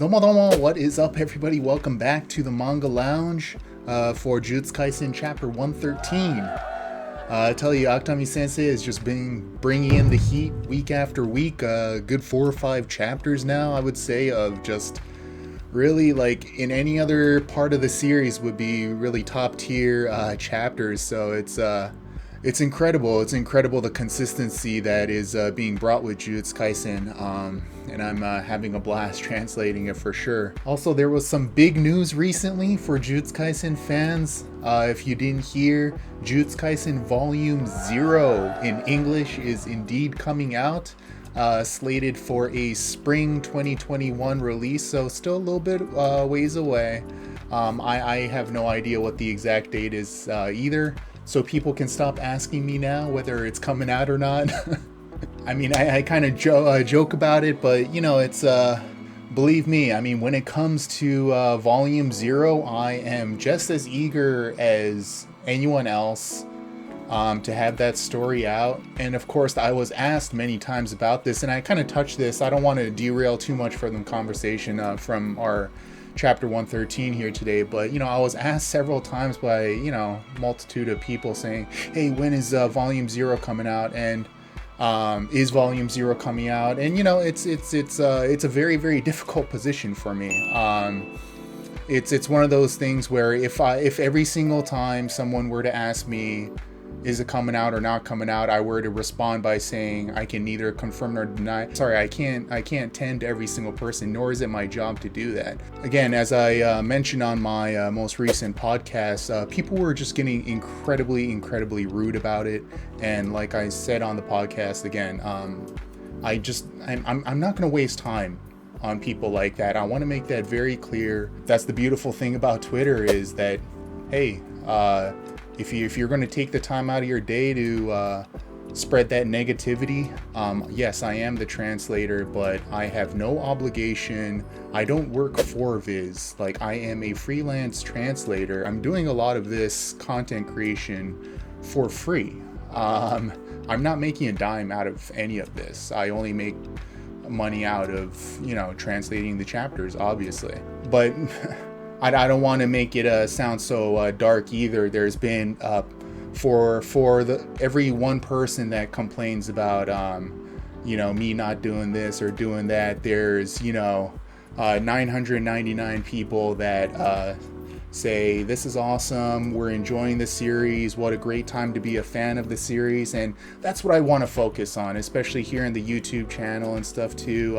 Domo domo, what is up everybody? Welcome back to the Manga Lounge for JUJUTSU Kaisen Chapter 113. I tell you, Akutami Sensei has just been bringing in the heat week after week. Good 4 or 5 chapters now, I would say, of just really, like, in any other part of the series would be really top tier chapters. So it's incredible. It's incredible the consistency that is being brought with JUJUTSU Kaisen, and I'm having a blast translating it for sure. Also, there was some big news recently for JUJUTSU Kaisen fans. If you didn't hear, JUJUTSU Kaisen Volume 0 in English is indeed coming out, slated for a spring 2021 release, so still a little bit ways away. I have no idea what the exact date is either. So people can stop asking me now whether it's coming out or not. I mean, I kind of joke about it, but you know, it's believe me, I mean, when it comes to Volume 0, I am just as eager as anyone else to have that story out. And of course, I was asked many times about this, and I kind of touched this. I don't want to derail too much from the conversation from our Chapter 113 here today, but you know, I was asked several times by, you know, multitude of people saying, hey, when is Volume 0 coming out, and is Volume 0 coming out? And you know, it's a very, very difficult position for me. It's one of those things where if every single time someone were to ask me, is it coming out or not coming out, I were to respond by saying I can neither confirm nor deny. Sorry, I can't tend to every single person, nor is it my job to do that. Again, as I mentioned on my most recent podcast, people were just getting incredibly rude about it. And like I said on the podcast again, I'm not going to waste time on people like that. I want to make that very clear. That's the beautiful thing about Twitter, is that, hey, if you're going to take the time out of your day to spread that negativity, yes, I am the translator, but I have no obligation. I don't work for Viz. Like, I am a freelance translator. I'm doing a lot of this content creation for free. I'm not making a dime out of any of this. I only make money out of, you know, translating the chapters, obviously. But I don't want to make it sound so dark either. There's been for every one person that complains about you know, me not doing this or doing that, there's, you know, 999 people that say this is awesome, we're enjoying the series, what a great time to be a fan of the series. And that's what I want to focus on, especially here in the YouTube channel and stuff too.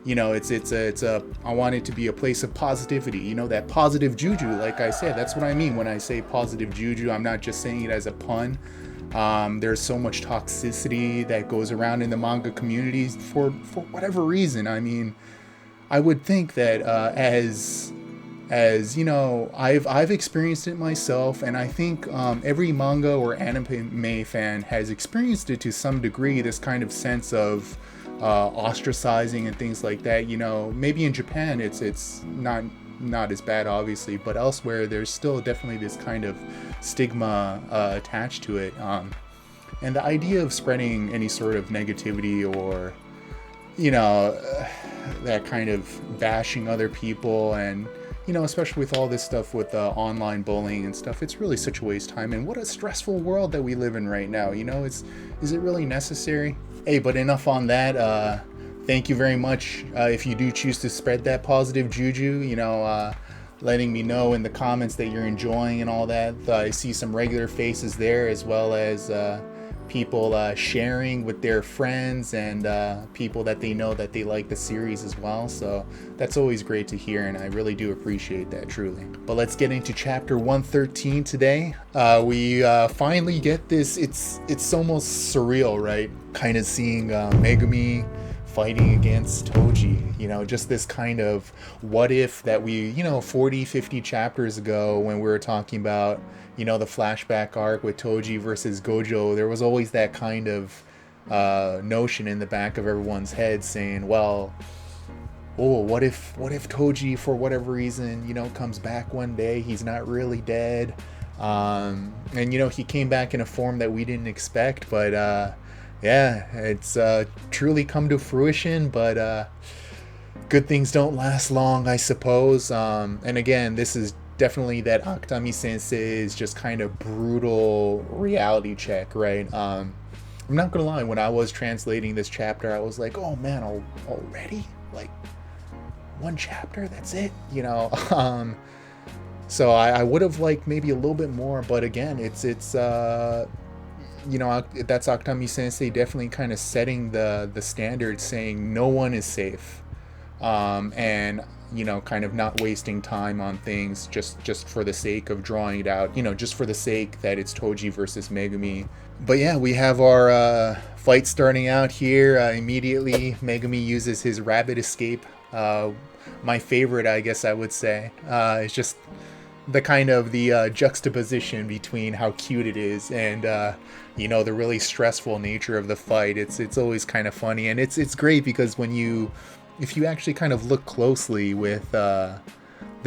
You know, I want it to be a place of positivity, you know, that positive juju. Like I said, that's what I mean when I say positive juju. I'm not just saying it as a pun. There's so much toxicity that goes around in the manga communities for whatever reason. I mean, I would think that as you know, I've experienced it myself, and I think every manga or anime fan has experienced it to some degree, this kind of sense of ostracizing and things like that. You know, maybe in Japan it's not as bad, obviously, but elsewhere there's still definitely this kind of stigma attached to it, and the idea of spreading any sort of negativity or, you know, that kind of bashing other people, and you know, especially with all this stuff with online bullying and stuff, it's really such a waste of time. And what a stressful world that we live in right now. You know, is it really necessary? Hey, but enough on that. Thank you very much if you do choose to spread that positive juju, you know, letting me know in the comments that you're enjoying and all that. I see some regular faces there, as well as people sharing with their friends and people that they know that they like the series as well. So that's always great to hear, and I really do appreciate that, truly. But let's get into chapter 113 today. We finally get this. It's almost surreal, right? Kind of seeing Megumi fighting against Toji, you know, just this kind of what if that we, you know, 40-50 chapters ago when we were talking about, you know, the flashback arc with Toji versus Gojo, there was always that kind of notion in the back of everyone's head saying, well, oh, what if Toji, for whatever reason, you know, comes back one day, he's not really dead, and you know, he came back in a form that we didn't expect, but yeah, it's truly come to fruition. But good things don't last long, I suppose. And again, this is definitely that Akutami Sensei's just kind of brutal reality check, right? I'm not gonna lie, when I was translating this chapter, I was like, oh man, already? Like, one chapter? That's it? You know? So I would have liked maybe a little bit more, but again, it's you know, that's Akutami Sensei definitely kind of setting the standard, saying no one is safe. And you know, kind of not wasting time on things just for the sake of drawing it out, you know, just for the sake that it's Toji versus Megumi. But yeah, we have our fight starting out here. Immediately, Megumi uses his rabbit escape. My favorite, I guess I would say. It's just the kind of the juxtaposition between how cute it is and you know, the really stressful nature of the fight. It's always kind of funny, and it's great because if you actually kind of look closely with the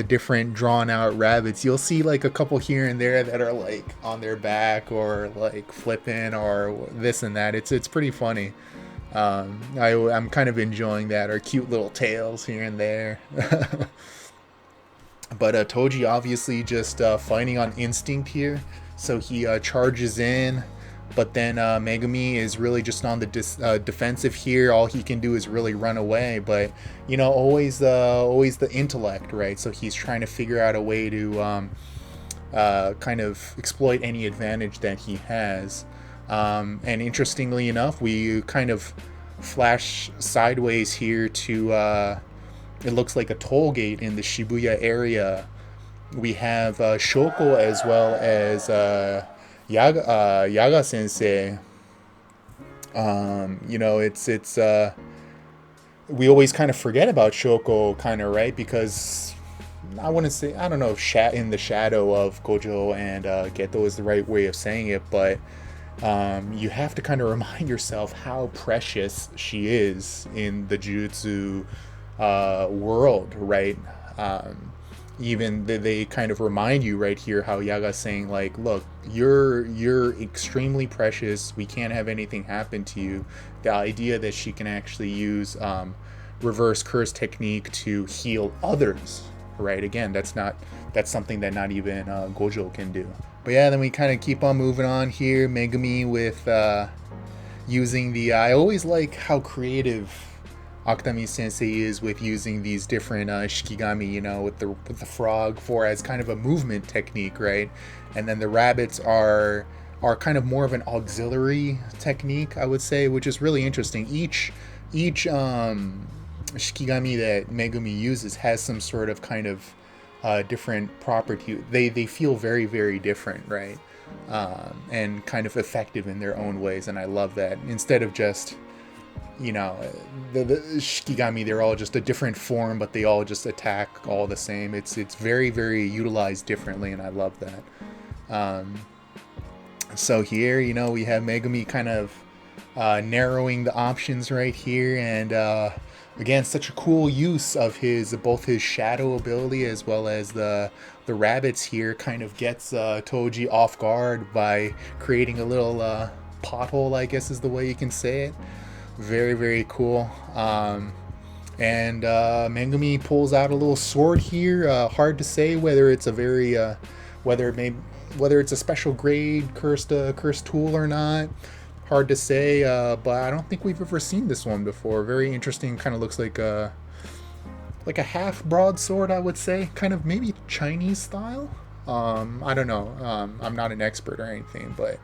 different drawn out rabbits, you'll see like a couple here and there that are like on their back or like flipping or this and that. It's pretty funny. I'm kind of enjoying that, or cute little tails here and there. But Toji obviously just fighting on instinct here, so he charges in. But then Megumi is really just on the defensive here. All he can do is really run away. But you know, always the intellect, right? So he's trying to figure out a way to kind of exploit any advantage that he has. And interestingly enough, we kind of flash sideways here to it looks like a toll gate in the Shibuya area. We have Shoko as well as Yaga Sensei. You know, it's we always kind of forget about Shoko, kind of, right? Because I wouldn't say, I don't know if in the shadow of Gojo and Geto is the right way of saying it, but you have to kind of remind yourself how precious she is in the Jujutsu world, right? Even they kind of remind you right here how Yaga's saying, like, look, you're extremely precious. We can't have anything happen to you. The idea that she can actually use reverse curse technique to heal others, right? Again, that's something that not even Gojo can do. But yeah, then we kind of keep on moving on here. Megumi with using the I always like how creative Akutami Sensei is with using these different shikigami, you know, with the frog for as kind of a movement technique, right? And then the rabbits are kind of more of an auxiliary technique, I would say, which is really interesting. Each shikigami that Megumi uses has some sort of kind of different property. They feel very, very different, right? And kind of effective in their own ways, and I love that. Instead of just, you know, the shikigami, they're all just a different form, but they all just attack all the same. It's very, very utilized differently, and I love that. So here, you know, we have Megumi kind of narrowing the options right here, and again, such a cool use of both his shadow ability as well as the rabbits here kind of gets Toji off guard by creating a little pothole, I guess is the way you can say it. Very, very cool. And Megumi pulls out a little sword here. Hard to say whether it's a very whether it's a special grade cursed tool or not. Hard to say, but I don't think we've ever seen this one before. Very interesting. Kind of looks like a half broadsword, I would say. Kind of maybe Chinese style. I don't know. I'm not an expert or anything, but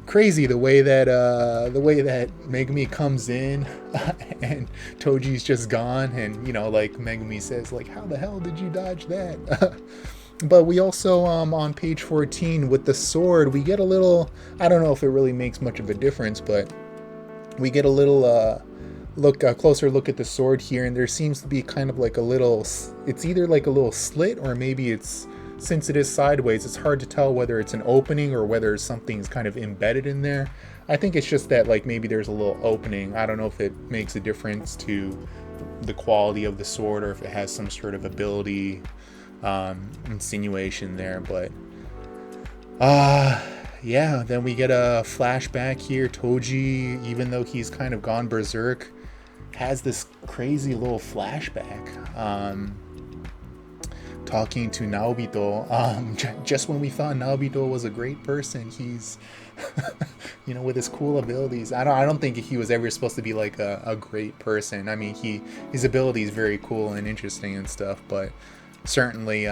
crazy the way that Megumi comes in and Toji's just gone, and you know, like Megumi says, like, how the hell did you dodge that? But we also on page 14 with the sword, we get a little, I don't know if it really makes much of a difference, but we get a little closer look at the sword here, and there seems to be kind of like a little, it's either like a little slit, or maybe it's, since it is sideways, it's hard to tell whether it's an opening or whether something's kind of embedded in there. I think it's just that, like, maybe there's a little opening. I don't know if it makes a difference to the quality of the sword or if it has some sort of ability insinuation there, but yeah, then we get a flashback here. Toji, even though he's kind of gone berserk, has this crazy little flashback, talking to Naobito, just when we thought Naobito was a great person, he's with his cool abilities. I don't think he was ever supposed to be like a great person. I mean, his ability is very cool and interesting and stuff, but certainly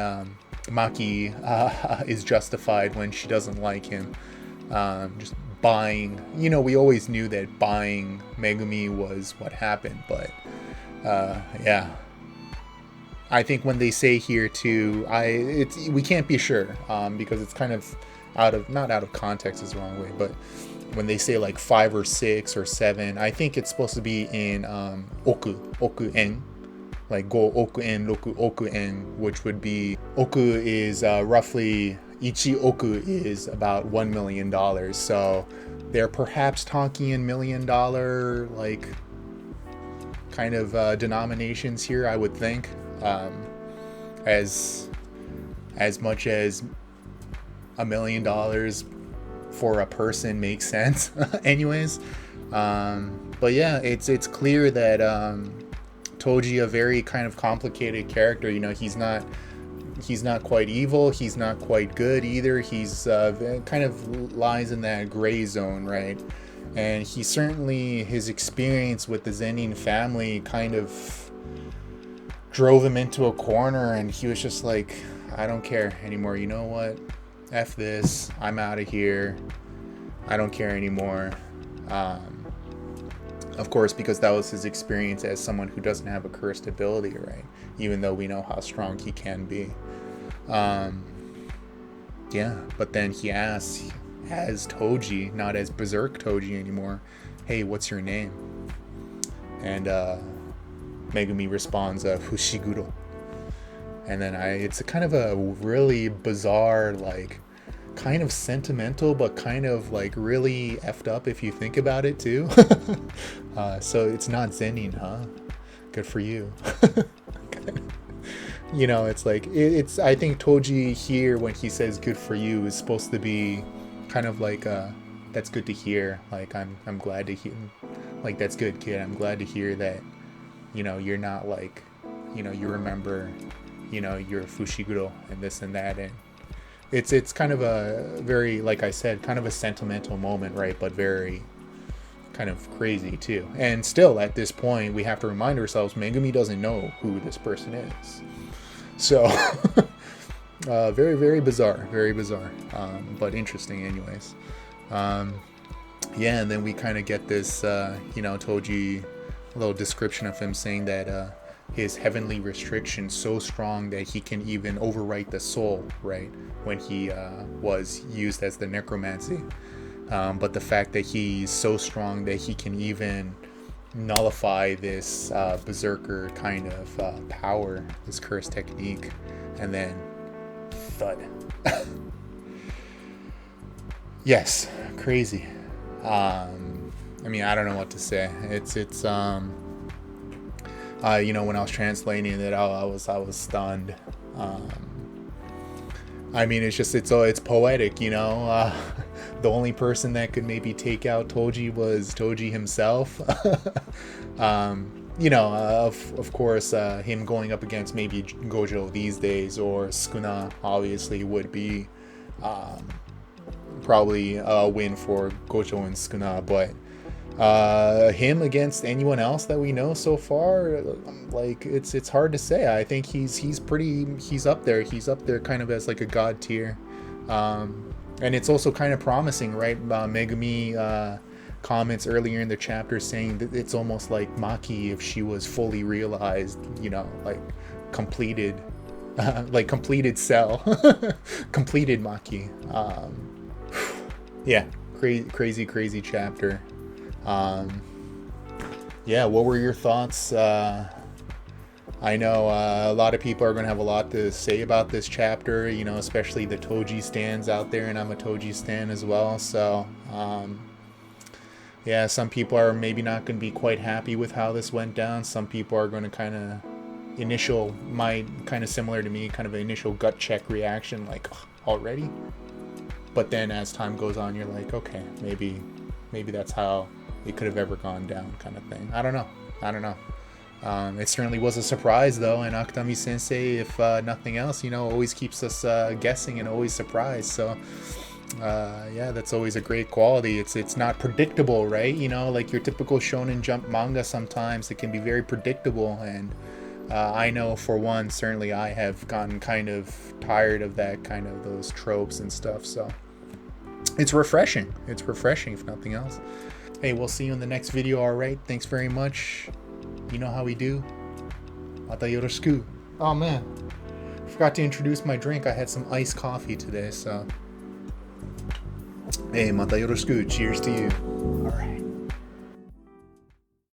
Maki is justified when she doesn't like him. Just buying, we always knew that buying Megumi was what happened, but yeah, I think when they say here too, we can't be sure, because it's kind of not out of context is the wrong way, but when they say like 5 or 6 or 7, I think it's supposed to be in oku-en, like go oku-en, roku oku-en, which would be, oku is roughly, ichi oku is about $1 million. So they're perhaps talking in $1 million like kind of denominations here, I would think. As much as $1 million for a person makes sense anyways. But yeah, it's clear that Toji, a very kind of complicated character, he's not quite evil, he's not quite good either, he's kind of lies in that gray zone, right? And he certainly, his experience with the zen'in family kind of drove him into a corner, and he was just like, I don't care anymore, you know what, F this, I'm out of here, I don't care anymore. Of course, because that was his experience as someone who doesn't have a cursed ability, right? Even though we know how strong he can be. Yeah, but then he asks, as Toji, not as Berserk Toji anymore, hey, what's your name? And Megumi responds, Fushiguro. And then it's a kind of a really bizarre, like, kind of sentimental, but kind of like really effed up if you think about it too. So it's not zen'in, huh? Good for you. It's like, it's, I think Toji here, when he says good for you, is supposed to be kind of like, that's good to hear. Like, I'm glad to hear, like, that's good, kid. I'm glad to hear that, you're not like, you remember, you're Fushiguro and this and that. And it's kind of a very, like I said, kind of a sentimental moment, right? But very kind of crazy too. And still, at this point, we have to remind ourselves, Megumi doesn't know who this person is. So, very, very bizarre, but interesting anyways. Yeah, and then we kind of get this, Toji, a little description of him saying that his heavenly restriction so strong that he can even overwrite the soul, right, when he was used as the necromancy. But the fact that he's so strong that he can even nullify this berserker kind of power, this curse technique, and then thud. Yes, crazy. I mean, I don't know what to say. It's when I was translating it, I was stunned. I mean, it's poetic, the only person that could maybe take out Toji was Toji himself. Of course, him going up against maybe Gojo these days, or Sukuna obviously would be probably a win for Gojo and Sukuna, but him against anyone else that we know so far, like, it's hard to say. I think he's up there kind of as like a god tier, and it's also kind of promising, right? Megumi comments earlier in the chapter saying that it's almost like Maki if she was fully realized, like completed like completed cell. Completed Maki. Yeah, crazy chapter. Yeah, what were your thoughts? I know a lot of people are going to have a lot to say about this chapter, especially the Toji stans out there, and I'm a Toji stan as well. So, yeah, some people are maybe not going to be quite happy with how this went down. Some people are going to kind of similar to me, kind of an initial gut check reaction, like, already? But then as time goes on, you're like, okay, maybe that's how it could have ever gone down, kind of thing. I don't know. I don't know. It certainly was a surprise, though, and Akutami Sensei, if nothing else, always keeps us guessing and always surprised. So, yeah, that's always a great quality. It's not predictable, right? Like your typical Shonen Jump manga, sometimes it can be very predictable, and I know for one, certainly I have gotten kind of tired of that kind of those tropes and stuff. So, it's refreshing. It's refreshing, if nothing else. Hey, we'll see you in the next video. All right, thanks very much. You know how we do. Mata yoroshiku. Oh man, forgot to introduce my drink. I had some iced coffee today, so. Hey, mata yoroshiku. Cheers to you. All right.